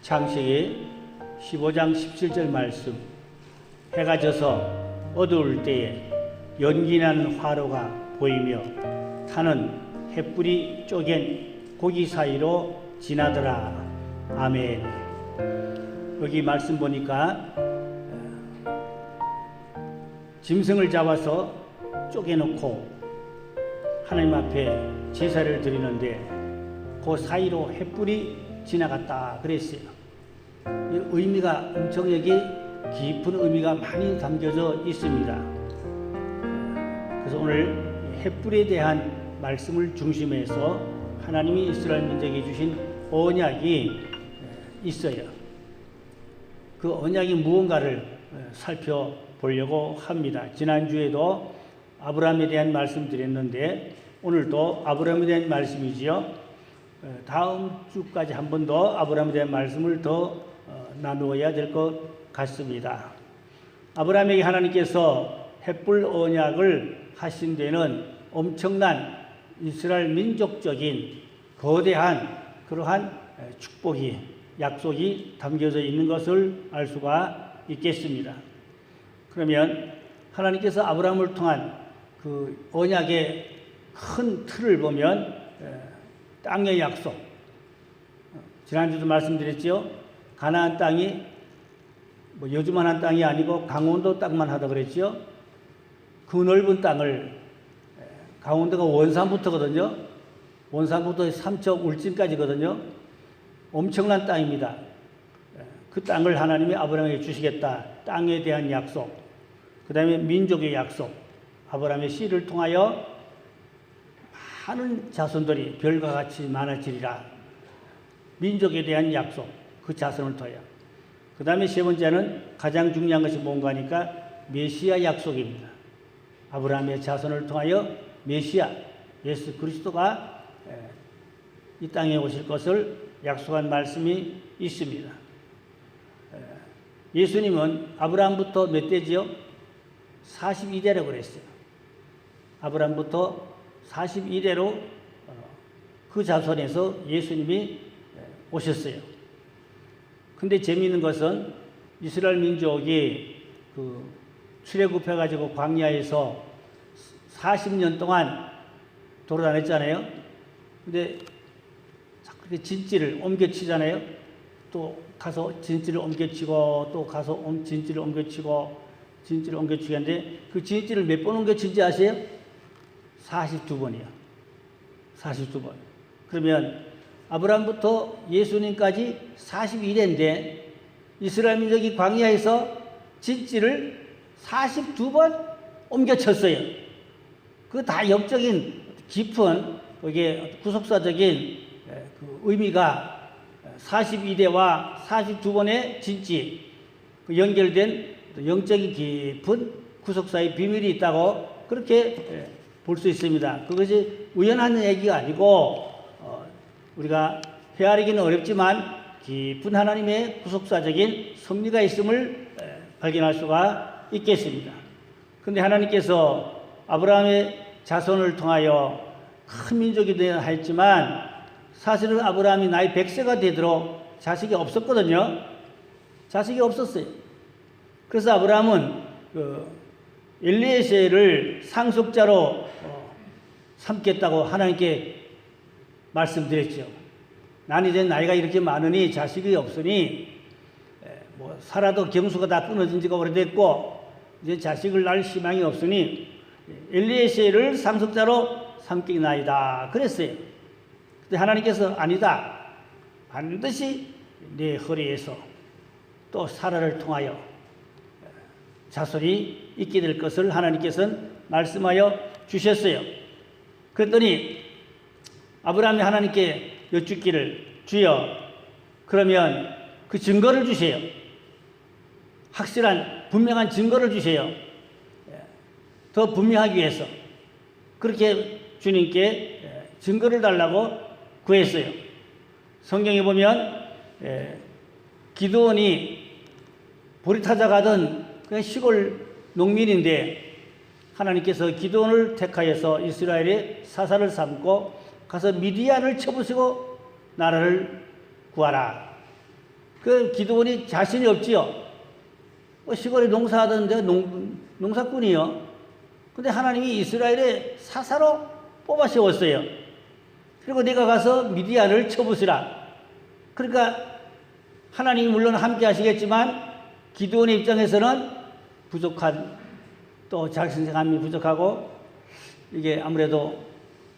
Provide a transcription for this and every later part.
창세기 15장 17절 말씀. 해가 져서 어두울 때에 연기나는 화로가 보이며 타는 횃불이 쪼갠 고기 사이로 지나더라. 아멘. 여기 말씀 보니까 짐승을 잡아서 쪼개놓고 하나님 앞에 제사를 드리는데 그 사이로 횃불이 지나갔다 그랬어요. 의미가 엄청 여기 깊은 의미가 많이 담겨져 있습니다. 그래서 오늘 횃불에 대한 말씀을 중심해서 하나님이 이스라엘 민족에게 주신 언약이 있어요. 그 언약이 무언가를 살펴보려고 합니다. 지난주에도 아브라함에 대한 말씀 드렸는데 오늘도 아브라함에 대한 말씀이지요. 다음 주까지 한 번 더 아브라함에 대한 말씀을 더 나누어야 될 것 같습니다. 아브라함에게 하나님께서 횃불 언약을 하신 데는 엄청난 이스라엘 민족적인 거대한 그러한 축복이 약속이 담겨져 있는 것을 알 수가 있겠습니다. 그러면 하나님께서 아브라함을 통한 그 언약의 큰 틀을 보면 땅의 약속, 지난주도 말씀드렸죠. 가나안 땅이 뭐 요주만한 땅이 아니고 강원도 땅만 하다 그랬죠. 그 넓은 땅을, 강원도가 원산부터거든요. 원산부터 삼척 울진까지거든요. 엄청난 땅입니다. 그 땅을 하나님이 아브라함에게 주시겠다. 땅에 대한 약속, 그 다음에 민족의 약속, 아브라함의 씨를 통하여 많은 자손들이 별과 같이 많아지리라. 민족에 대한 약속, 그 자손을 통하여. 그 다음에 세 번째는 가장 중요한 것이 뭔가 하니까 메시아 약속입니다. 아브라함의 자손을 통하여 메시아, 예수 그리스도가 이 땅에 오실 것을 약속한 말씀이 있습니다. 예수님은 아브라함부터 몇 대지요? 42대라고 그랬어요. 아브라함부터 42대로 그 자손에서 예수님이 오셨어요. 근데 재미있는 것은 이스라엘 민족이 그 출애굽해가지고 광야에서 40년 동안 돌아다녔잖아요. 근데 그렇게 진지를 옮겨치잖아요. 또 가서 진지를 옮겨치고 또 가서 진지를 옮겨치고 진지를 옮겨치는데 그 진지를 몇 번 옮겨친지 아세요? 42번이요. 42번. 그러면 아브라함부터 예수님까지 42대인데 이스라엘 민족이 광야에서 진지를 42번 옮겨쳤어요. 그 다 역적인 깊은 그게 구속사적인 그 의미가 42대와 42번의 진지 그 연결된 영적인 깊은 구속사의 비밀이 있다고 그렇게 볼 수 있습니다. 그것이 우연한 얘기가 아니고 우리가 헤아리기는 어렵지만 깊은 하나님의 구속사적인 섭리가 있음을 발견할 수가 있겠습니다. 그런데 하나님께서 아브라함의 자손을 통하여 큰 민족이 되어야 했지만 사실은 아브라함이 나이 100세가 되도록 자식이 없었거든요. 자식이 없었어요. 그래서 아브라함은 엘리에셀을 상속자로 삼겠다고 하나님께 말씀드렸죠. 난이 된 나이가 이렇게 많으니 자식이 없으니 뭐 살아도 경수가 다 끊어진 지가 오래됐고 이제 자식을 낳을 희망이 없으니 엘리에셀을 상속자로 삼겠나이다 그랬어요. 근데 하나님께서 아니다. 반드시 내 허리에서 또 사라를 통하여 자손이 있게 될 것을 하나님께서는 말씀하여 주셨어요. 그랬더니 아브라함이 하나님께 여쭙기를 주여 그러면 그 증거를 주세요. 확실한 분명한 증거를 주세요. 더 분명하기 위해서 그렇게 주님께 증거를 달라고 구했어요. 성경에 보면 기드온이 보리타자 가던 그냥 시골 농민인데 하나님께서 기드온을 택하여서 이스라엘의 사사를 삼고 가서 미디안을 쳐부수고 나라를 구하라. 그 기드온이 자신이 없지요. 시골에 농사하던데 농사꾼이요. 근데 하나님이 이스라엘의 사사로 뽑아 세웠어요. 그리고 내가 가서 미디안을 쳐부수라. 그러니까 하나님이 물론 함께 하시겠지만 기드온의 입장에서는 부족한, 또 자신감이 부족하고 이게 아무래도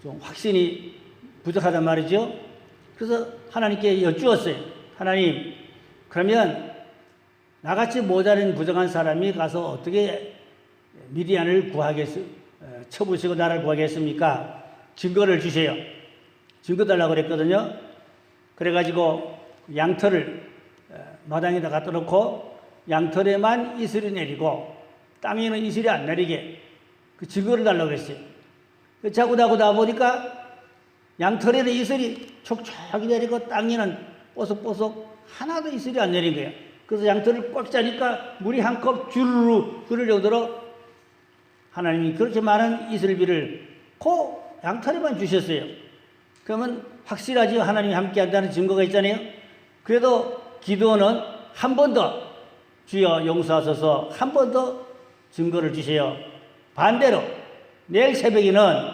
좀 확신이 부족하단 말이죠. 그래서 하나님께 여쭈었어요. 하나님, 그러면 나같이 모자른 부정한 사람이 가서 어떻게 미디안을 쳐부시고 나라를 구하겠습니까? 증거를 주세요. 증거 달라고 그랬거든요. 그래가지고 양털을 마당에다 갖다 놓고 양털에만 이슬이 내리고 땅에는 이슬이 안 내리게 그 증거를 달라고 그랬어요. 자고 나고 보니까 양털에는 이슬이 촉촉하게 내리고 땅에는 뽀석뽀석 하나도 이슬이 안 내린 거예요. 그래서 양털을 꽉 짜니까 물이 한 컵 주르르 흐를 정도로 하나님이 그렇게 많은 이슬비를 그 양털에만 주셨어요. 그러면 확실하지, 하나님이 함께 한다는 증거가 있잖아요. 그래도 기드온은 한 번 더 주여 용서하소서, 한 번 더 증거를 주세요. 반대로 내일 새벽에는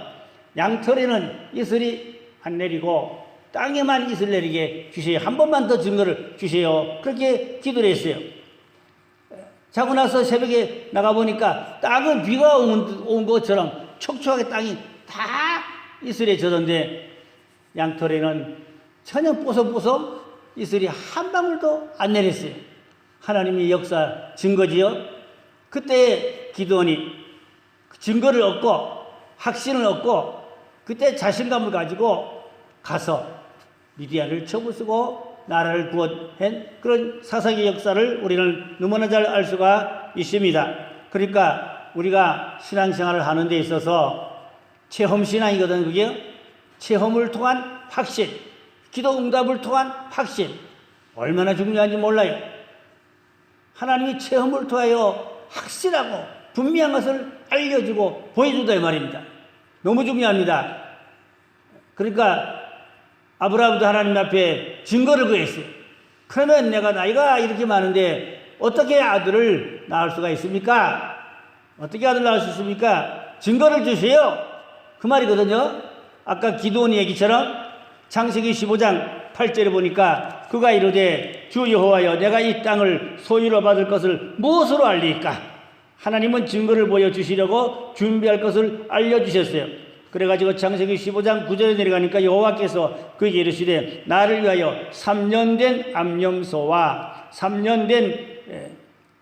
양털에는 이슬이 안 내리고 땅에만 이슬 내리게 주세요. 한 번만 더 증거를 주세요. 그렇게 기도를 했어요. 자고 나서 새벽에 나가보니까 땅은 비가 온 것처럼 촉촉하게 땅이 다 이슬에 젖었는데 양털에는 전혀 뽀송뽀송 이슬이 한 방울도 안 내렸어요. 하나님의 역사 증거지요. 그때 기드온이 증거를 얻고 확신을 얻고 그때 자신감을 가지고 가서 미디안을 쳐부수고 나라를 구원한 그런 사사기 역사를 우리는 너무나 잘 알 수가 있습니다. 그러니까 우리가 신앙생활을 하는 데 있어서 체험신앙이거든. 그게 체험을 통한 확신, 기도 응답을 통한 확신, 얼마나 중요한지 몰라요. 하나님이 체험을 통하여 확실하고 분명한 것을 알려주고 보여준다 이 말입니다. 너무 중요합니다. 그러니까 아브라함도 하나님 앞에 증거를 구했어요. 그러면 내가 나이가 이렇게 많은데 어떻게 아들을 낳을 수가 있습니까? 어떻게 아들 낳을 수 있습니까? 증거를 주세요. 그 말이거든요. 아까 기드온 얘기처럼 창세기 15장 8절에 보니까 그가 이르되 주 여호와여 내가 이 땅을 소유로 받을 것을 무엇으로 알리까? 하나님은 증거를 보여주시려고 준비할 것을 알려주셨어요. 그래가지고 창세기 15장 9절에 내려가니까 여호와께서 그에게 이르시되 나를 위하여 3년 된 암염소와 3년 된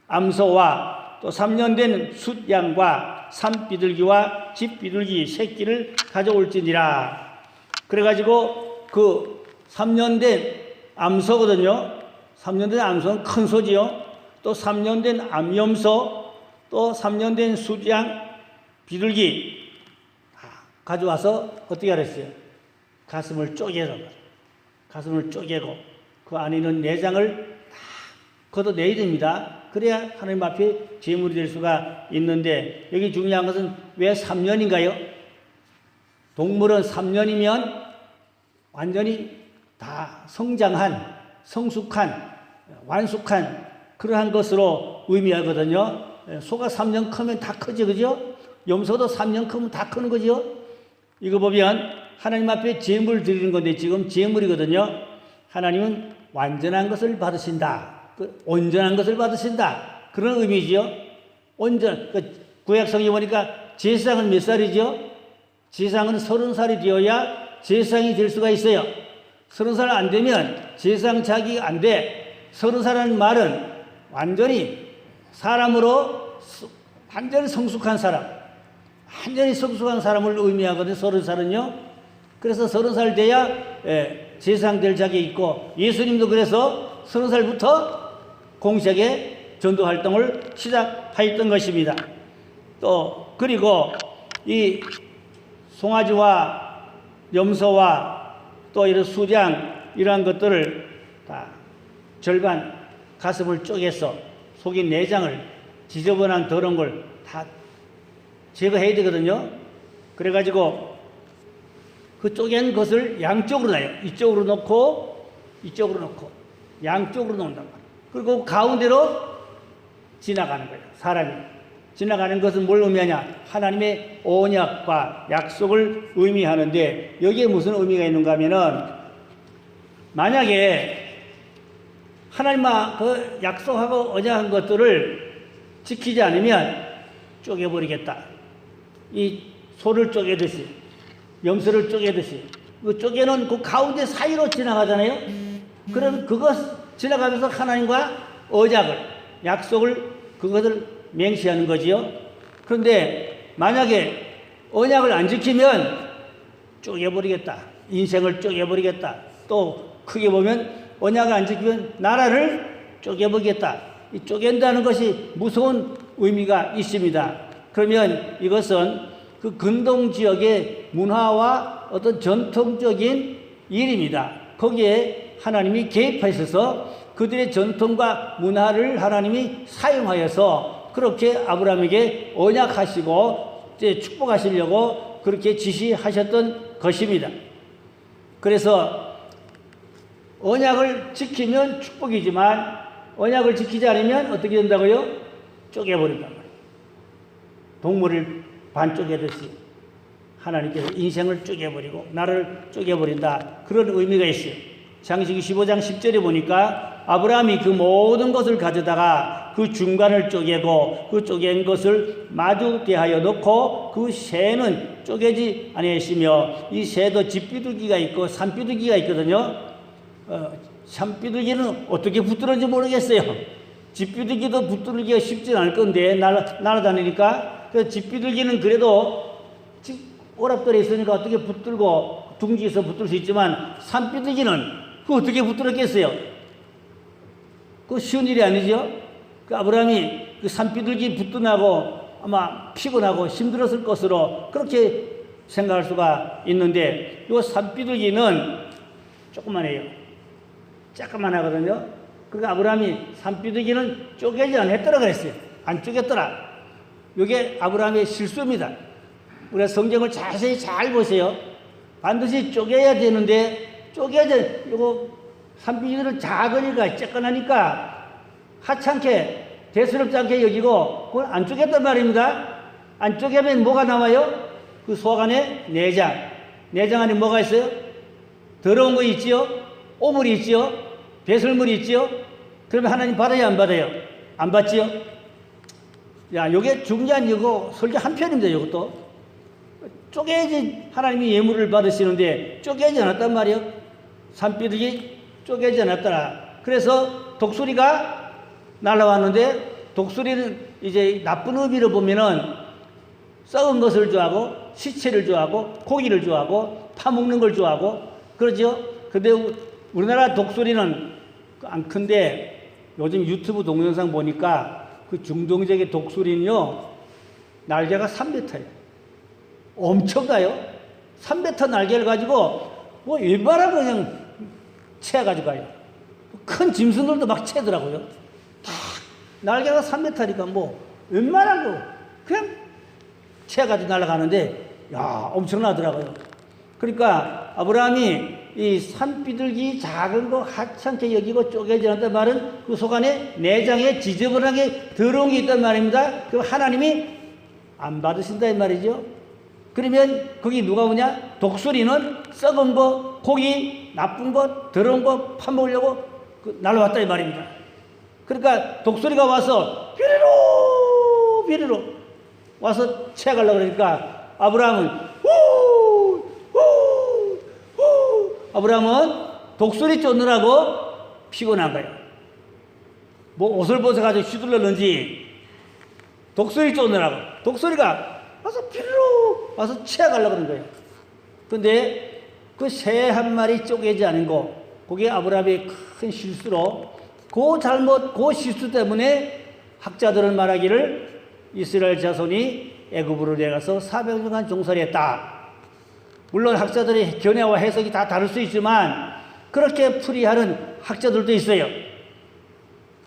암소와 또 3년 된 숫양과 산비둘기와 집비둘기 새끼를 가져올지니라. 그래가지고 그 3년 된 암소거든요. 3년 된 암소는 큰 소지요. 또 3년 된 암염소, 또 3년 된 숫양, 비둘기 가져와서 어떻게 하랬어요? 가슴을 쪼개서 가슴을 쪼개고 그 안에 있는 내장을 다 걷어내야 됩니다. 그래야 하나님 앞에 제물이 될 수가 있는데 여기 중요한 것은 왜 3년인가요? 동물은 3년이면 완전히 다 성장한, 성숙한, 완숙한 그러한 것으로 의미하거든요. 소가 3년 크면 다 크죠, 그죠? 염소도 3년 크면 다 크는 거죠. 이거 보면 하나님 앞에 제물 드리는 건데 지금 제물이거든요. 하나님은 완전한 것을 받으신다. 온전한 것을 받으신다. 그런 의미지요. 온전. 구약성에 보니까 제사장은 몇 살이죠? 제사장은 30살이 되어야 제사장이 될 수가 있어요. 30살 안 되면 제사장 자기가 안 돼. 30살이라는 말은 완전히 사람으로 완전히 성숙한 사람. 완전히 성숙한 사람을 의미하거든요. 30살은요. 그래서 30살 돼야 제사장 될 자격이 있고 예수님도 그래서 30살부터 공식하게 전도 활동을 시작하였던 것입니다. 또 그리고 이 송아지와 염소와 또 이런 수장 이러한 것들을 다 절반 가슴을 쪼개서 속인 내장을 지저분한 더러운 걸 다 제거해야 되거든요. 그래가지고 그 쪼갠 것을 양쪽으로 놔요. 이쪽으로 놓고 이쪽으로 놓고 양쪽으로 놓는단 말이에요. 그리고 가운데로 지나가는 거예요. 사람이. 지나가는 것은 뭘 의미하냐? 하나님의 언약과 약속을 의미하는데 여기에 무슨 의미가 있는가 하면은 만약에 하나님과 그 약속하고 언약한 것들을 지키지 않으면 쪼개버리겠다. 이 소를 쪼개듯이, 염소를 쪼개듯이. 그 쪼개는 그 가운데 사이로 지나가잖아요. 그럼 그것 지나가면서 하나님과 언약을, 약속을, 그것을 맹세하는 거지요. 그런데 만약에 언약을 안 지키면 쪼개버리겠다. 인생을 쪼개버리겠다. 또 크게 보면 언약을 안 지키면 나라를 쪼개버리겠다. 이 쪼갠다는 것이 무서운 의미가 있습니다. 그러면 이것은 그 근동 지역의 문화와 어떤 전통적인 일입니다. 거기에 하나님이 개입하셔서 그들의 전통과 문화를 하나님이 사용하여서 그렇게 아브라함에게 언약하시고 이제 축복하시려고 그렇게 지시하셨던 것입니다. 그래서 언약을 지키면 축복이지만 언약을 지키지 않으면 어떻게 된다고요? 쪼개버린단 말이에요. 동물을 반쪼개듯이 하나님께서 인생을 쪼개버리고 나를 쪼개버린다. 그런 의미가 있어요. 창세기 15장 10절에 보니까 아브라함이 그 모든 것을 가져다가 그 중간을 쪼개고 그 쪼갠 것을 마주 대하여 놓고 그 새는 쪼개지 아니했으며 이 새도 집비둘기가 있고 산비둘기가 있거든요. 산비둘기는 어떻게 붙들었는지 모르겠어요. 집비둘기도 붙들기가 쉽진 않을 건데 날아다니니까. 그래서 집비둘기는 그래도 오락돌에 있으니까 어떻게 붙들고 둥지에서 붙들 수 있지만 산비둘기는 그 어떻게 붙들었겠어요? 그 쉬운 일이 아니죠. 그 아브라함이 그 산비둘기 붙들나고 아마 피곤하고 힘들었을 것으로 그렇게 생각할 수가 있는데 이 산비둘기는 조그만해요. 조그만하거든요. 그러니까 아브라함이 산비둘기는 쪼개지 않았더라 그랬어요. 안 쪼갰더라. 이게 아브라함의 실수입니다. 우리가 성경을 자세히 잘 보세요. 반드시 쪼개야 되는데 쪼개야지. 이거 산비둘기는 작으니까 쬐끈하니까 하찮게 대수롭지 않게 여기고 그걸 안 쪼갰단 말입니다. 안 쪼개면 뭐가 나와요? 그 속 안에 내장. 내장 안에 뭐가 있어요? 더러운 거 있지요? 오물이 있지요? 배설물이 있지요? 그러면 하나님 받아요, 안 받아요? 안 받지요? 야, 요게 중요한 이거 설교 한 편입니다, 이것도. 쪼개지 하나님이 예물을 받으시는데 쪼개지 않았단 말이에요. 산비둘기 쪼개지 않았더라. 그래서 독수리가 날아왔는데 독수리는 이제 나쁜 의미로 보면은 썩은 것을 좋아하고 시체를 좋아하고 고기를 좋아하고 파먹는 걸 좋아하고 그러죠. 근데 우리나라 독수리는 안 큰데 요즘 유튜브 동영상 보니까 그 중동적의 독수리는요 날개가 3m예요. 엄청나요. 3m 날개를 가지고 뭐 웬만하면 그냥 채가지고 가요. 큰 짐승들도 막 채더라고요. 다 날개가 3m니까 뭐 웬만한 거 그냥 채가지고 날아가는데 야 엄청나더라고요. 그러니까 아브라함이 이 산비둘기 작은 거 하찮게 여기고 쪼개지 않았단 말은 그 속 안에 내장에 지저분하게 더러운 게 있단 말입니다. 그럼 하나님이 안 받으신다 이 말이죠. 그러면 거기 누가 오냐? 독수리는 썩은 거, 고기, 나쁜 거, 더러운 거 파먹으려고 날아왔다 이 말입니다. 그러니까 독수리가 와서 비리로 와서 채가려고 그러니까 아브라함은 아브라함은 독수리 쫓느라고 피곤한 거예요. 뭐 옷을 벗어가지고 휘둘렀는지 독수리 쫓느라고 독수리가 와서 비리로 와서 채가려고 그런 거예요. 근데 그 새 한 마리 쪼개지 않은 거 그게 아브라함의 큰 실수로 그 잘못 그 실수 때문에 학자들은 말하기를 이스라엘 자손이 애굽으로 내려가서 400년간 종살이 했다. 물론 학자들의 견해와 해석이 다 다를 수 있지만 그렇게 풀이하는 학자들도 있어요.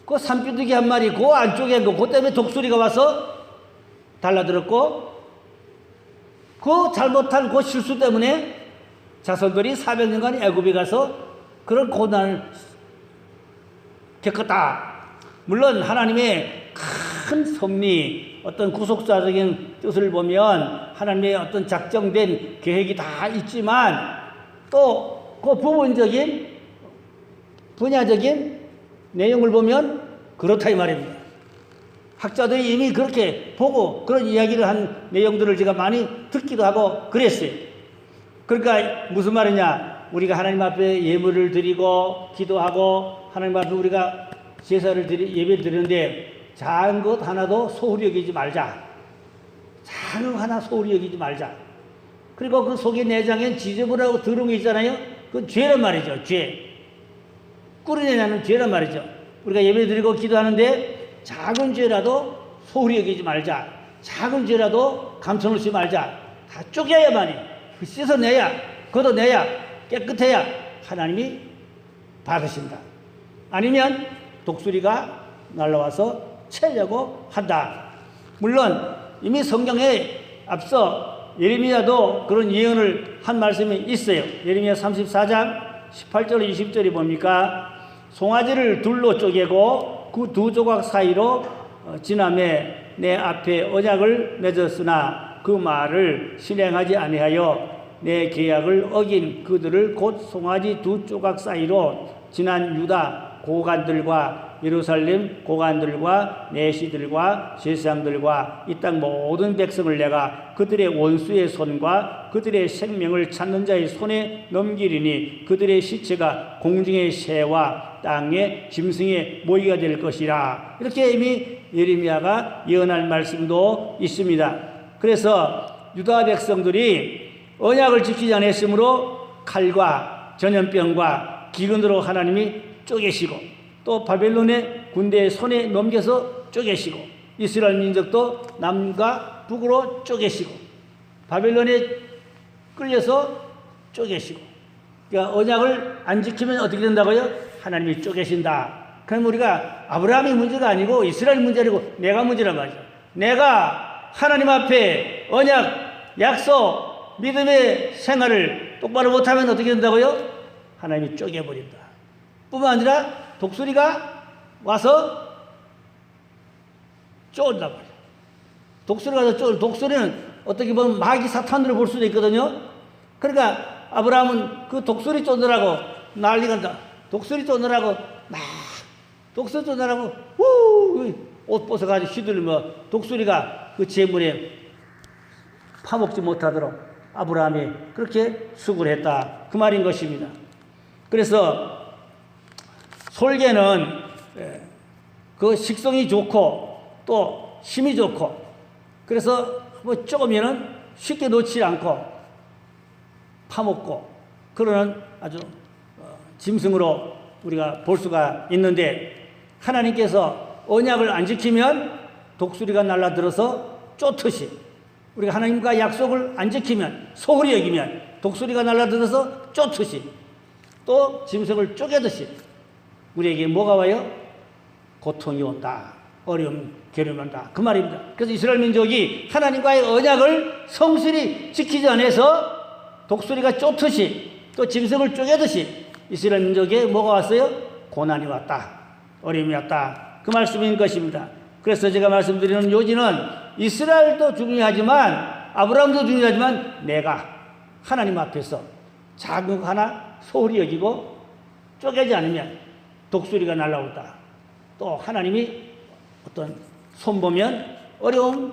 그 산비둘기 한 마리 그 안쪽에 그 때문에 독수리가 와서 달라들었고 그 잘못한 그 실수 때문에 자손들이 400년간 애굽에 가서 그런 고난을 겪었다. 물론 하나님의 큰 섭리, 어떤 구속사적인 뜻을 보면 하나님의 어떤 작정된 계획이 다 있지만 또 그 부분적인 분야적인 내용을 보면 그렇다 이 말입니다. 학자들이 이미 그렇게 보고 그런 이야기를 한 내용들을 제가 많이 듣기도 하고 그랬어요. 그러니까 무슨 말이냐, 우리가 하나님 앞에 예물을 드리고 기도하고 하나님 앞에 우리가 제사를 예배를 드리는데 작은 것 하나도 소홀히 여기지 말자. 작은 것 하나 소홀히 여기지 말자. 그리고 그 속의 내장엔 지저분하고 더러운 게 있잖아요. 그건 죄란 말이죠. 죄. 꾸려내는 죄란 말이죠. 우리가 예배 드리고 기도하는데 작은 죄라도 소홀히 여기지 말자. 작은 죄라도 감춰놓지 말자. 다 쪼개야만이, 씻어내야, 걷어내야, 깨끗해야 하나님이 받으신다. 아니면 독수리가 날라와서 채려고 한다. 물론 이미 성경에 앞서 예레미야도 그런 예언을 한 말씀이 있어요. 예레미야 34장 18절 20절이 뭡니까? 송아지를 둘로 쪼개고 그 두 조각 사이로 지나매 내 앞에 언약을 맺었으나 그 말을 실행하지 아니하여 내 계약을 어긴 그들을 곧 송아지 두 조각 사이로 지난 유다 고관들과 예루살렘 고관들과 내시들과 제사장들과 이 땅 모든 백성을 내가 그들의 원수의 손과 그들의 생명을 찾는 자의 손에 넘기리니 그들의 시체가 공중의 새와 땅의 짐승의 모이가 될 것이라. 이렇게 이미 예레미야가 예언할 말씀도 있습니다. 그래서 유다 백성들이 언약을 지키지 않았으므로 칼과 전염병과 기근으로 하나님이 쪼개시고 또 바벨론의 군대의 손에 넘겨서 쪼개시고 이스라엘 민족도 남과 북으로 쪼개시고 바벨론에 끌려서 쪼개시고, 그러니까 언약을 안 지키면 어떻게 된다고요? 하나님이 쪼개신다. 그럼 우리가 아브라함이 문제가 아니고 이스라엘 문제라고 내가 문제란 말이죠. 내가 하나님 앞에 언약, 약속, 믿음의 생활을 똑바로 못하면 어떻게 된다고요? 하나님이 쪼개버린다. 뿐만 아니라 독수리가 와서 쪼은단 말이에요. 독수리가 와서 쪼을, 독수리는 어떻게 보면 마귀 사탄으로 볼 수도 있거든요. 그러니까 아브라함은 그 독수리 쫓느라고 난리가 난다. 독수리 쫓느라고 막 독수리 쫓느라고 옷 벗어가지고 휘둘리며 독수리가 그 재물에 파먹지 못하도록 아브라함이 그렇게 수고를 했다. 그 말인 것입니다. 그래서 솔개는 그 식성이 좋고 또 힘이 좋고 그래서 뭐 조금이면 쉽게 놓지 않고 파먹고 그러는 아주 짐승으로 우리가 볼 수가 있는데, 하나님께서 언약을 안 지키면 독수리가 날아들어서 쫓듯이, 우리가 하나님과 약속을 안 지키면 소홀히 여기면 독수리가 날아들어서 쫓듯이 또 짐승을 쪼개듯이 우리에게 뭐가 와요? 고통이 온다. 어려움, 괴로움이 온다. 그 말입니다. 그래서 이스라엘 민족이 하나님과의 언약을 성실히 지키지 않아서 독수리가 쫓듯이 또 짐승을 쪼개듯이 이스라엘 민족에 뭐가 왔어요? 고난이 왔다. 어려움이 왔다. 그 말씀인 것입니다. 그래서 제가 말씀드리는 요지는 이스라엘도 중요하지만 아브라함도 중요하지만 내가 하나님 앞에서 작은 거 하나 소홀히 여기고 쪼개지 않으면 독수리가 날아온다. 또 하나님이 어떤 손보면 어려운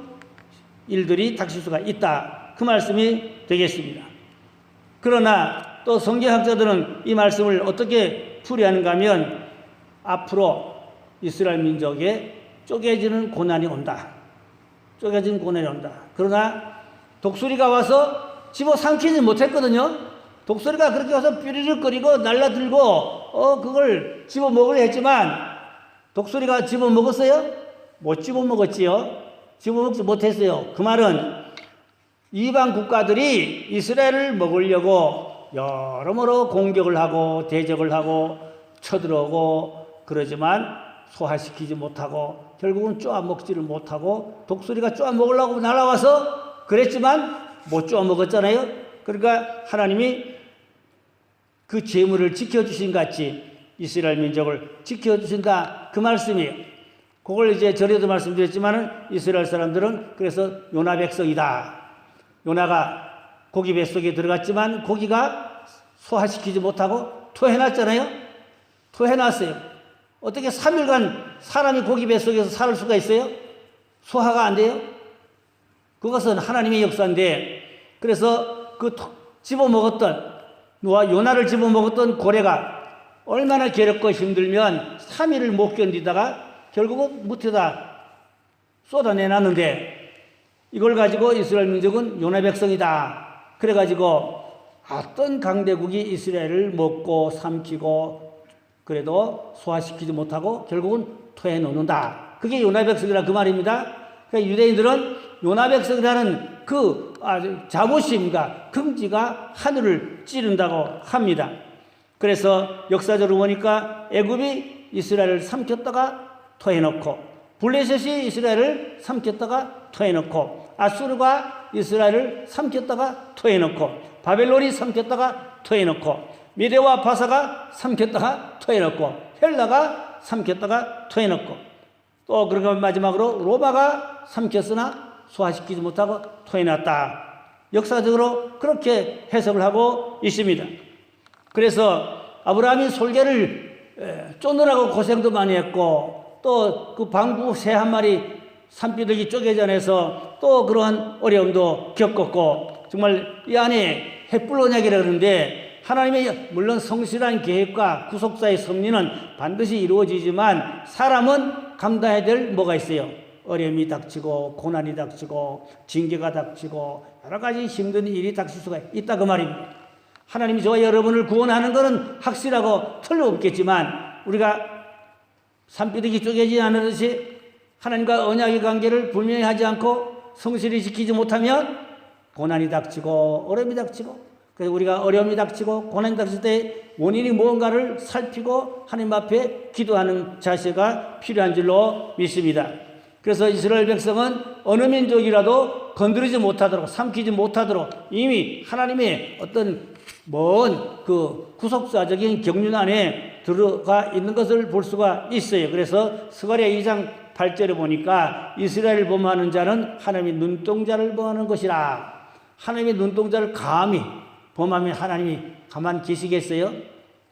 일들이 닥칠 수가 있다. 그 말씀이 되겠습니다. 그러나 또 성경학자들은 이 말씀을 어떻게 풀이하는가 하면 앞으로 이스라엘 민족에 쪼개지는 고난이 온다. 쪼개지는 고난이 온다. 그러나 독수리가 와서 집어삼키지 못했거든요. 독수리가 그렇게 와서 삐리릭거리고 날라들고 그걸 집어먹으려 했지만 독수리가 집어먹었어요? 못 집어먹었지요. 집어먹지 못했어요. 그 말은 이방 국가들이 이스라엘을 먹으려고 여러모로 공격을 하고 대적을 하고 쳐들어오고 그러지만 소화시키지 못하고 결국은 쪼아먹지를 못하고 독수리가 쪼아먹으려고 날아와서 그랬지만 못 쪼아먹었잖아요. 그러니까 하나님이 그 재물을 지켜주신 같이 이스라엘 민족을 지켜주신다. 그 말씀이에요. 그걸 이제 전에도 말씀드렸지만은 이스라엘 사람들은 그래서 요나 백성이다. 요나가 고기 뱃속에 들어갔지만 고기가 소화시키지 못하고 토해놨잖아요. 토해놨어요. 어떻게 3일간 사람이 고기 뱃속에서 살 수가 있어요? 소화가 안 돼요? 그것은 하나님의 역사인데, 그래서 그 집어먹었던, 요나를 집어먹었던 고래가 얼마나 괴롭고 힘들면 3일을 못 견디다가 결국은 무태다 쏟아내놨는데, 이걸 가지고 이스라엘 민족은 요나 백성이다. 그래가지고 어떤 강대국이 이스라엘을 먹고 삼키고 그래도 소화시키지 못하고 결국은 토해 놓는다. 그게 요나 백성이라 그 말입니다. 그러니까 유대인들은 요나 백성이라는 그 자부심과 긍지가 하늘을 찌른다고 합니다. 그래서 역사적으로 보니까 애굽이 이스라엘을 삼켰다가 토해놓고, 블레셋이 이스라엘을 삼켰다가 토해놓고, 아수르가 이스라엘을 삼켰다가 토해놓고, 바벨론이 삼켰다가 토해놓고, 미대와 바사가 삼켰다가 토해놓고, 헬라가 삼켰다가 토해놓고, 또 그러고 마지막으로 로마가 삼켰으나 소화시키지 못하고 토해놨다. 역사적으로 그렇게 해석을 하고 있습니다. 그래서 아브라함이 솔개를 쫓느라고 고생도 많이 했고, 또 그 방부 새 한 마리 산비둘기 쪼개져내서 또 그러한 어려움도 겪었고, 정말 이 안에 햇불 언약이라 그러는데, 하나님의 물론 성실한 계획과 구속사의 섭리는 반드시 이루어지지만 사람은 감당해야 될 뭐가 있어요? 어려움이 닥치고 고난이 닥치고 징계가 닥치고 여러 가지 힘든 일이 닥칠 수가 있다 그 말입니다. 하나님이 저와 여러분을 구원하는 것은 확실하고 틀림없겠지만, 우리가 산비둘기 쪼개지 않으듯이 하나님과 언약의 관계를 분명히 하지 않고 성실히 지키지 못하면 고난이 닥치고 어려움이 닥치고, 그래서 우리가 어려움이 닥치고 고난이 닥칠 때 원인이 무언가를 살피고 하나님 앞에 기도하는 자세가 필요한 줄로 믿습니다. 그래서 이스라엘 백성은 어느 민족이라도 건드리지 못하도록, 삼키지 못하도록 이미 하나님의 어떤 먼 그 구속사적인 경륜 안에 들어가 있는 것을 볼 수가 있어요. 그래서 스가랴 2장 8절에 보니까 이스라엘을 범하는 자는 하나님의 눈동자를 범하는 것이라. 하나님의 눈동자를 감히 범하면 하나님이 가만 계시겠어요?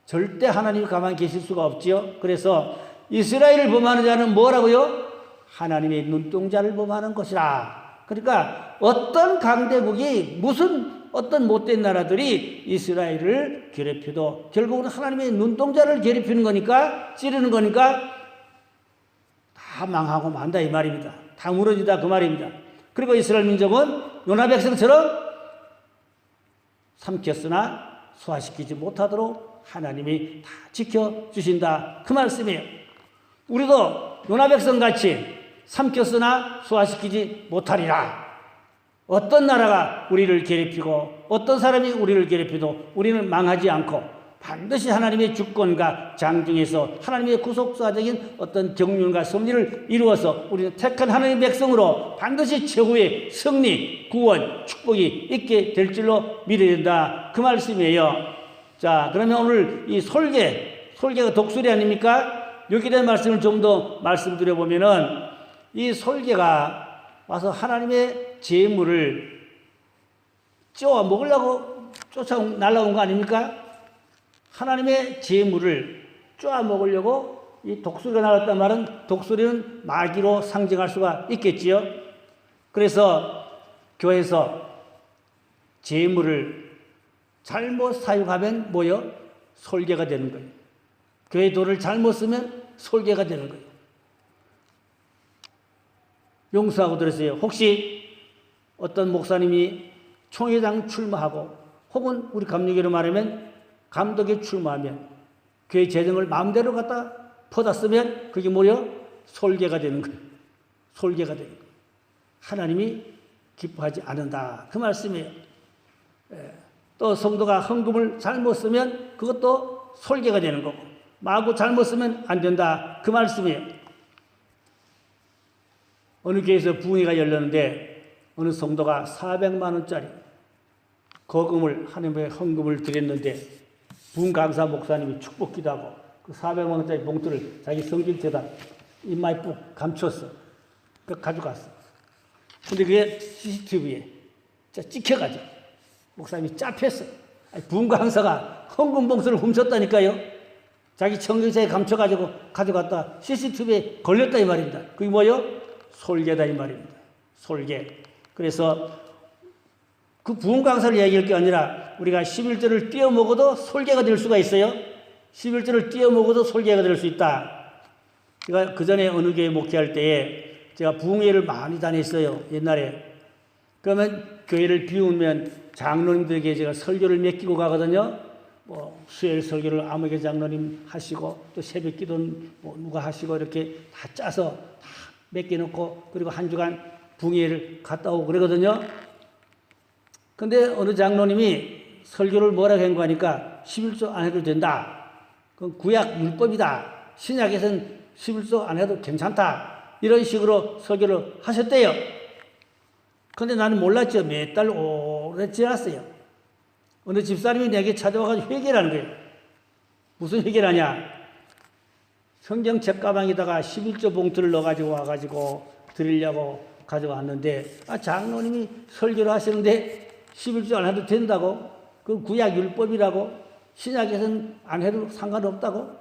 절대 하나님이 가만 계실 수가 없지요. 그래서 이스라엘을 범하는 자는 뭐라고요? 하나님의 눈동자를 범하는 것이라. 그러니까 어떤 강대국이 무슨 어떤 못된 나라들이 이스라엘을 괴롭혀도 결국은 하나님의 눈동자를 괴롭히는 거니까, 찌르는 거니까 다 망하고 만다 이 말입니다. 다 무너진다 그 말입니다. 그리고 이스라엘 민족은 요나 백성처럼 삼켰으나 소화시키지 못하도록 하나님이 다 지켜주신다 그 말씀이에요. 우리도 요나 백성같이 삼켰으나 소화시키지 못하리라. 어떤 나라가 우리를 괴롭히고 어떤 사람이 우리를 괴롭혀도 우리는 망하지 않고 반드시 하나님의 주권과 장중에서 하나님의 구속사적인 어떤 경륜과 섭리를 이루어서 우리는 택한 하나님의 백성으로 반드시 최후의 승리, 구원, 축복이 있게 될 줄로 믿어야 된다 그 말씀이에요. 자, 그러면 오늘 이 솔개가 독수리 아닙니까? 여기에 대한 말씀을 좀 더 말씀드려보면은, 이 솔개가 와서 하나님의 재물을 쪼아 먹으려고 날아온 거 아닙니까? 하나님의 재물을 쪼아 먹으려고 이 독수리가 나왔단 말은, 독수리는 마귀로 상징할 수가 있겠지요. 그래서 교회에서 재물을 잘못 사용하면 뭐요? 솔개가 되는 거예요. 교회 돈을 잘못 쓰면 솔개가 되는 거예요. 용서하고 들으세요. 혹시 어떤 목사님이 총회장 출마하고, 혹은 우리 감리교로 말하면 감독에 출마하면 교회 재정을 마음대로 갖다 퍼다 쓰면 그게 뭐예요? 솔개가 되는 거예요. 솔개가 되는 거예요. 하나님이 기뻐하지 않는다 그 말씀이에요. 또 성도가 헌금을 잘못 쓰면 그것도 솔개가 되는 거고, 마구 잘못 쓰면 안 된다 그 말씀이에요. 어느 교회에서 부흥회가 열렸는데 어느 성도가 400만 원짜리 거금을, 하나님의 헌금을 드렸는데 부흥 강사 목사님이 축복 기도하고 그 400원짜리 봉투를 자기 성질대다 입마에 푹 감췄어. 그 가져갔어. 근데 그게 CCTV에 찍혀가지고 목사님이 짭했어. 부흥 강사가 헌금 봉투를 훔쳤다니까요. 자기 청경차에 감춰가지고 가져갔다 CCTV에 걸렸다 이 말입니다. 그게 뭐요? 솔개다 이 말입니다. 솔개. 그래서 그 부흥 강사를 얘기할 게 아니라 우리가 11조를 띄어 먹어도 솔개가 될 수가 있어요. 11조를 띄어 먹어도 솔개가 될 수 있다. 제가 그 전에 어느 교회 목회할 때에 제가 부흥회를 많이 다녔어요. 옛날에. 그러면 교회를 비우면 장로님들에게 제가 설교를 맡기고 가거든요. 뭐 수요일 설교를 아무개 장로님 하시고 또 새벽 기도는 뭐 누가 하시고 이렇게 다 짜서 다 맡겨놓고 그리고 한 주간 부흥회를 갔다 오고 그러거든요. 근데 어느 장로님이 설교를 뭐라고 한 거 하니까 11조 안 해도 된다. 그건 구약 율법이다. 신약에서는 11조 안 해도 괜찮다. 이런 식으로 설교를 하셨대요. 근데 나는 몰랐죠. 몇 달 오래 지났어요. 어느 집사님이 내게 찾아와가지고 회개를 하는 거예요. 무슨 회개를 하냐? 성경 책가방에다가 11조 봉투를 넣어가지고 와가지고 드리려고 가져왔는데, 장로님이 설교를 하시는데 11조 안 해도 된다고? 그 구약 율법이라고? 신약에서는 안 해도 상관없다고?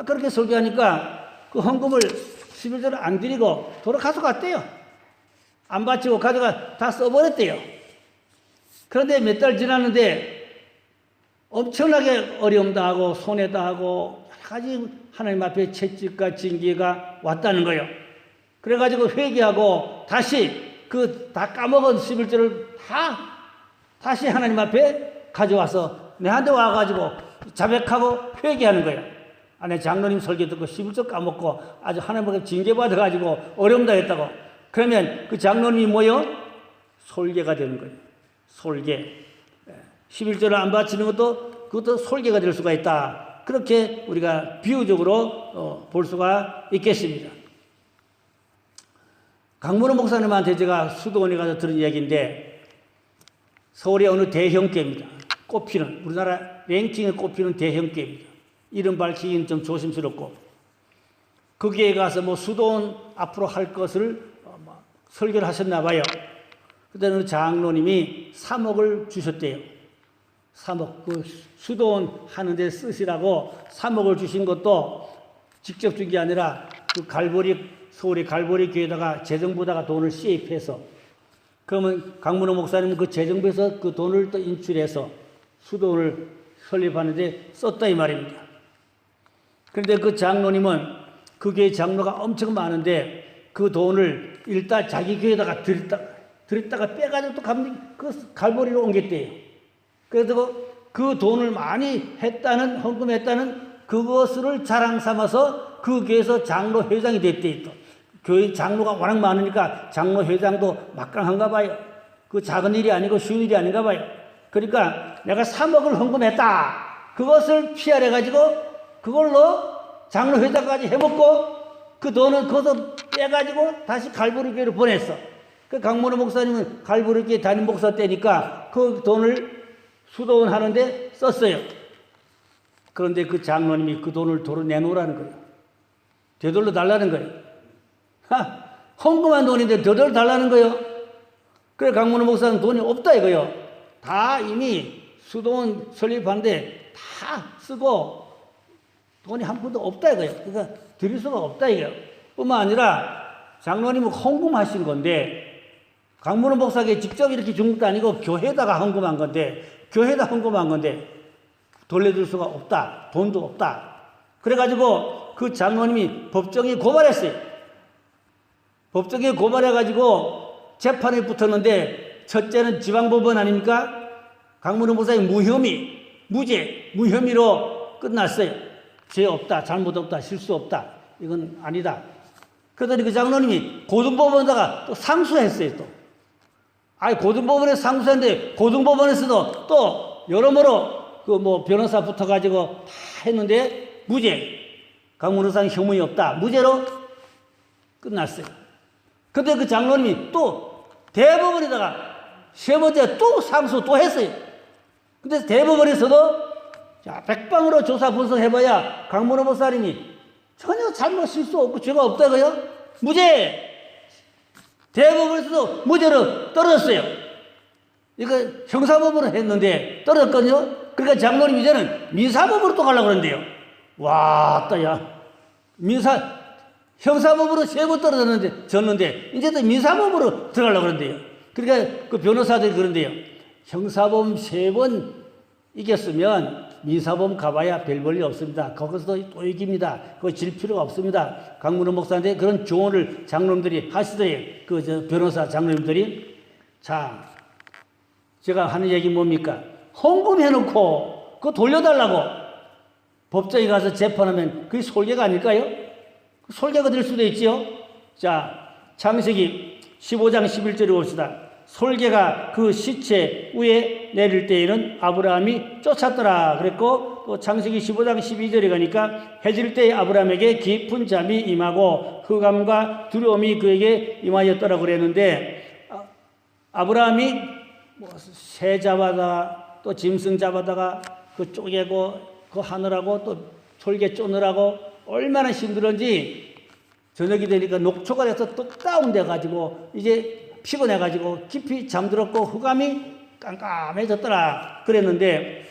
그렇게 설교하니까 그 헌금을 11조를 안 드리고 돌아가서 갔대요. 안 바치고 가져가 다 써버렸대요. 그런데 몇 달 지났는데 엄청나게 어려움 당하고 손해 당하고 여러 가지 하나님 앞에 채찍과 징계가 왔다는 거예요. 그래가지고 회개하고 다시 그 다 까먹은 11조를 다시 하나님 앞에 가져와서 내한테 와가지고 자백하고 회개하는 거예요. 내 장로님 설교 듣고 11조 까먹고 아주 하나님 앞에 징계받아가지고 어려움 당했다고. 그러면 그 장로님이 뭐요? 솔개가 되는 거예요. 솔개. 11조를 안 바치는 그것도 솔개가 될 수가 있다. 그렇게 우리가 비유적으로 볼 수가 있겠습니다. 강문호 목사님한테 제가 수도원에 가서 들은 이야기인데 서울의 어느 대형교회입니다. 꼽히는 우리나라 랭킹에 꼽히는 대형교회입니다. 이름 밝히기는 좀 조심스럽고 거기에 가서 뭐 수도원 앞으로 할 것을 설교를 하셨나 봐요. 그때는 장로님이 3억을 주셨대요. 3억. 그 수도원 하는데 쓰시라고 3억을 주신 것도 직접 준 게 아니라 그 서울의 갈보리 교회에다가 재정부다가 돈을 시입해서 그러면 강문호 목사님은 그 재정부에서 그 돈을 또 인출해서 수도원을 설립하는데 썼다 이 말입니다. 그런데 그 장로님은 그 교회 장로가 엄청 많은데 그 돈을 일단 자기 교회에다가 드렸다가 빼가지고 또 그 갈보리로 옮겼대요. 그래서 그 돈을 많이 헌금했다는 그것을 자랑 삼아서 그 교회에서 장로 회장이 됐대요. 또 교회 장로가 워낙 많으니까 장로 회장도 막강한가 봐요. 그 작은 일이 아니고 쉬운 일이 아닌가 봐요. 그러니까 내가 3억을 헌금했다. 그것을 피하래가지고 그걸로 장로 회장까지 해먹고 그 돈은 거기서 빼가지고 다시 갈보리 교회로 보냈어. 그 강문호 목사님은 갈보리 교회 담임 목사 때니까 그 돈을 수도원 하는데 썼어요. 그런데 그 장로님이 그 돈을 도로 내놓으라는 거예요. 되돌려 달라는 거예요. 헌금한 돈인데 되돌려 달라는 거예요. 그래 강문호 목사는 돈이 없다 이거예요. 다 이미 수도원 설립하는데 다 쓰고 돈이 한 푼도 없다 이거예요. 그러니까 드릴 수가 없다 이거예요. 뿐만 아니라 장로님은 헌금하신 건데 강문호 목사에게 직접 이렇게 준 것도 아니고 교회에다가 헌금한 건데 돌려줄 수가 없다. 돈도 없다. 그래가지고 그 장로님이 법정에 고발했어요. 법정에 고발해가지고 재판에 붙었는데 첫째는 지방법원 아닙니까? 강문호 목사의 무혐의로 끝났어요. 죄 없다, 잘못 없다, 실수 없다. 이건 아니다. 그러더니 그 장로님이 고등법원에다가 또 상수했어요, 또. 고등법원에 상수했는데, 고등법원에서도 또 여러모로 변호사 붙어가지고 다 했는데, 무죄. 강문호사는 혐의 없다. 무죄로 끝났어요. 근데 그 장로님이 또 대법원에다가 세 번째 또 상수 또 했어요. 근데 대법원에서도 자, 백방으로 조사 분석해봐야 강문호 목사님이 전혀 잘못 실수 없고 죄가 없다고요? 무죄! 대법원에서도 무죄로 떨어졌어요. 이거 형사법으로 했는데 떨어졌거든요. 그러니까 장로님 이제는 민사법으로 또 가려고 그러는데요. 와, 따야. 형사법으로 3번 졌는데, 이제 또 민사법으로 들어가려고 그러는데요. 그러니까 그 변호사들이 그런데요. 형사법 3번 이겼으면 민사법 가봐야 별 볼일 없습니다. 거기서도 또 이깁니다. 그거 질 필요가 없습니다. 강문호 목사한테 그런 조언을 장로님들이 하시더래요. 변호사 장로님들이. 자, 제가 하는 얘기 뭡니까? 헌금해놓고 그거 돌려달라고 법정에 가서 재판하면 그게 솔개가 아닐까요? 솔개가 될 수도 있지요. 자, 창세기 15장 11절에 봅시다. 솔개가 그 시체 위에 내릴 때에는 아브라함이 쫓았더라 그랬고, 또 창세기 15장 12절에 가니까 해질 때에 아브라함에게 깊은 잠이 임하고 흑암과 두려움이 그에게 임하였더라 그랬는데, 아브라함이 새 잡아다가 또 짐승 잡아다가 그 쪼개고 그 하느라고 또 솔개 쪼느라고 얼마나 힘들었는지 저녁이 되니까 녹초가 돼서 또 다운돼 가지고 이제 피곤해 가지고 깊이 잠들었고 흑암이 깜깜해졌더라 그랬는데,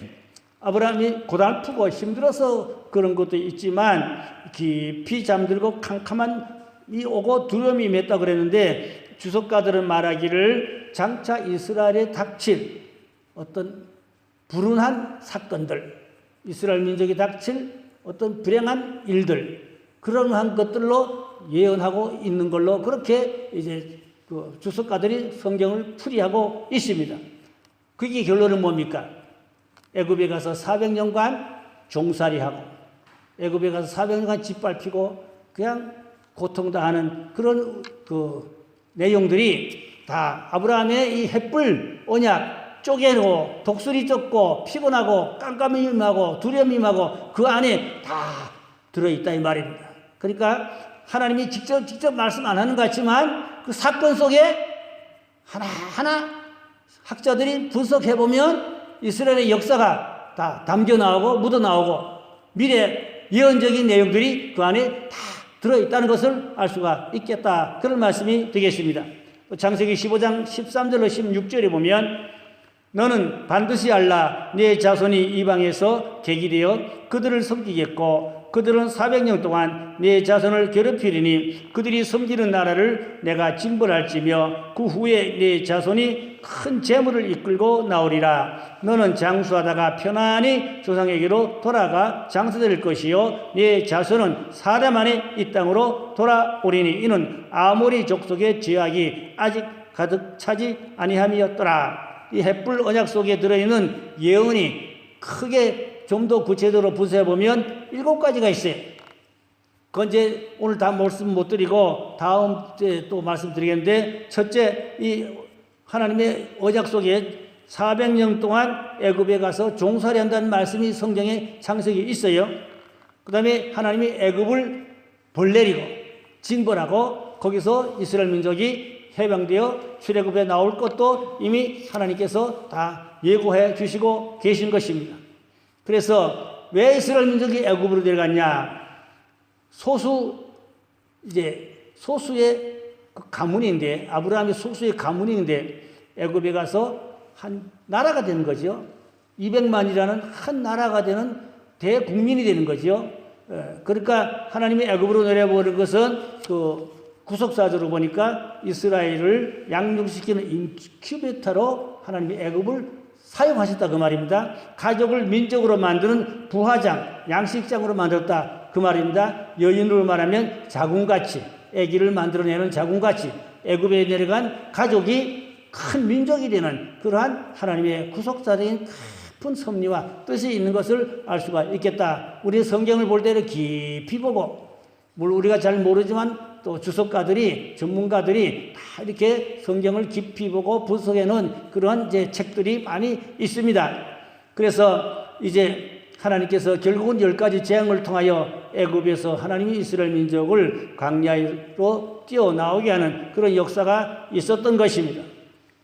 아브라함이 고달프고 힘들어서 그런 것도 있지만 깊이 잠들고 캄캄함이 오고 두려움이 맺다 그랬는데, 주석가들은 말하기를 장차 이스라엘에 닥칠 어떤 불운한 사건들, 이스라엘 민족이 닥칠 어떤 불행한 일들, 그런 것들로 예언하고 있는 걸로 그렇게 이제 그 주석가들이 성경을 풀이하고 있습니다. 그게 결론은 뭡니까? 애굽에 가서 400년간 종살이하고 애굽에 가서 400년간 짓밟히고 그냥 고통당하는 그런 그 내용들이 다 아브라함의 이 햇불 언약 쪼개고 독수리 쫓고 피곤하고 깜깜이 임하고 두려움이 임하고 그 안에 다 들어있다 이 말입니다. 그러니까 하나님이 직접 말씀 안 하는 것 같지만 그 사건 속에 하나하나 학자들이 분석해보면 이스라엘의 역사가 다 담겨 나오고 묻어 나오고 미래 예언적인 내용들이 그 안에 다 들어있다는 것을 알 수가 있겠다. 그런 말씀이 되겠습니다. 창세기 15장 13절로 16절에 보면 너는 반드시 알라 네 자손이 이방에서 객이 되어 그들을 섬기겠고 그들은 400년 동안 네 자손을 괴롭히리니 그들이 섬기는 나라를 내가 징벌할지며 그 후에 네 자손이 큰 재물을 이끌고 나오리라. 너는 장수하다가 편안히 조상에게로 돌아가 장수될 것이요 네 자손은 사대 만에 이 땅으로 돌아오리니 이는 아모리 족속의 죄악이 아직 가득 차지 아니함이었더라. 이 햇불 언약 속에 들어있는 예언이 크게 좀 더 구체적으로 분석해보면 7가지가 있어요. 그건 이제 오늘 다 말씀 못 드리고 다음 주에 또 말씀드리겠는데, 첫째, 이 하나님의 언약 속에 400년 동안 애굽에 가서 종살이 한다는 말씀이 성경에 창세기에 있어요. 그 다음에 하나님이 애굽을 벌내리고 징벌하고 거기서 이스라엘 민족이 해방되어 출애굽에 나올 것도 이미 하나님께서 다 예고해 주시고 계신 것입니다. 그래서 왜 이스라엘 민족이 애굽으로 내려갔냐? 소수의 그 가문인데, 아브라함이 소수의 가문인데 애굽에 가서 한 나라가 되는 거죠. 200만이라는 한 나라가 되는 대국민이 되는 거죠. 그러니까 하나님이 애굽으로 내려보는 것은 그 구속사적으로 보니까 이스라엘을 양육시키는 인큐베이터로 하나님이 애굽을 사용하셨다 그 말입니다. 가족을 민족으로 만드는 부화장, 양식장으로 만들었다 그 말입니다. 여인으로 말하면 자궁같이, 아기를 만들어내는 자궁같이 애굽에 내려간 가족이 큰 민족이 되는 그러한 하나님의 구속사적인 깊은 섭리와 뜻이 있는 것을 알 수가 있겠다. 우리 성경을 볼 때는 깊이 보고, 물론 우리가 잘 모르지만 또 주석가들이, 전문가들이 다 이렇게 성경을 깊이 보고 분석해 놓은 그런 이제 책들이 많이 있습니다. 그래서 이제 하나님께서 결국은 10가지 재앙을 통하여 애굽에서 하나님이 이스라엘 민족을 광야로 뛰어나오게 하는 그런 역사가 있었던 것입니다.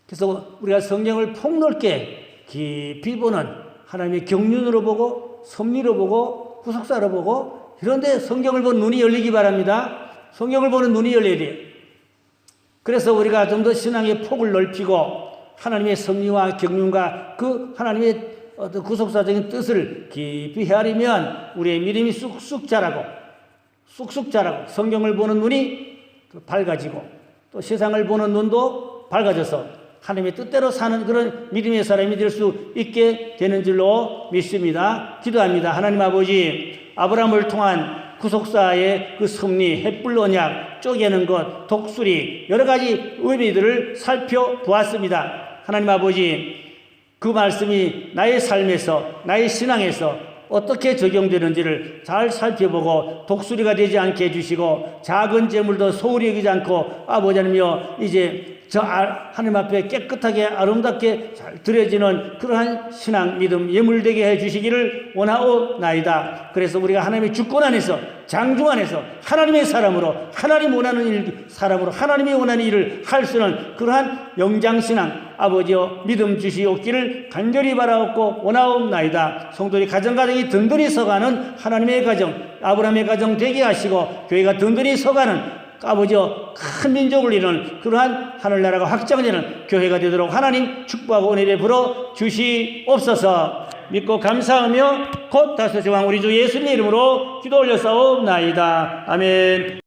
그래서 우리가 성경을 폭넓게 깊이 보는, 하나님의 경륜으로 보고 섭리로 보고 구속사로 보고 이런데 성경을 보는 눈이 열리기 바랍니다. 성경을 보는 눈이 열려야 돼요. 그래서 우리가 좀 더 신앙의 폭을 넓히고 하나님의 섭리와 경륜과 그 하나님의 어떤 구속사적인 뜻을 깊이 헤아리면 우리의 믿음이 쑥쑥 자라고 성경을 보는 눈이 밝아지고 또 세상을 보는 눈도 밝아져서 하나님의 뜻대로 사는 그런 믿음의 사람이 될 수 있게 되는 줄로 믿습니다. 기도합니다. 하나님 아버지, 아브라함을 통한 구속사의 그 섭리, 햇불 언약, 쪼개는 것, 독수리 여러 가지 의미들을 살펴보았습니다. 하나님 아버지, 그 말씀이 나의 삶에서 나의 신앙에서 어떻게 적용되는지를 잘 살펴보고 독수리가 되지 않게 해주시고 작은 재물도 소홀히 여기지 않고 아버지 하나님이여 이제 저 하나님 앞에 깨끗하게 아름답게 잘 드려지는 그러한 신앙 믿음 예물되게 해주시기를 원하옵나이다. 그래서 우리가 하나님의 주권 안에서 장중 안에서 하나님의 사람으로 하나님 원하는 사람으로 하나님이 원하는 일을 할 수 있는 그러한 영장신앙 아버지여 믿음 주시옵기를 간절히 바라옵고 원하옵나이다. 성도들이 가정가정이 든든히 서가는 하나님의 가정 아브라함의 가정 되게 하시고 교회가 든든히 서가는 아버지여 큰 민족을 이루는 그러한 하늘나라가 확장되는 교회가 되도록 하나님 축복하고 은혜를 불어 주시옵소서. 믿고 감사하며 곧 다섯의 왕 우리 주 예수님의 이름으로 기도 올려싸옵나이다. 아멘.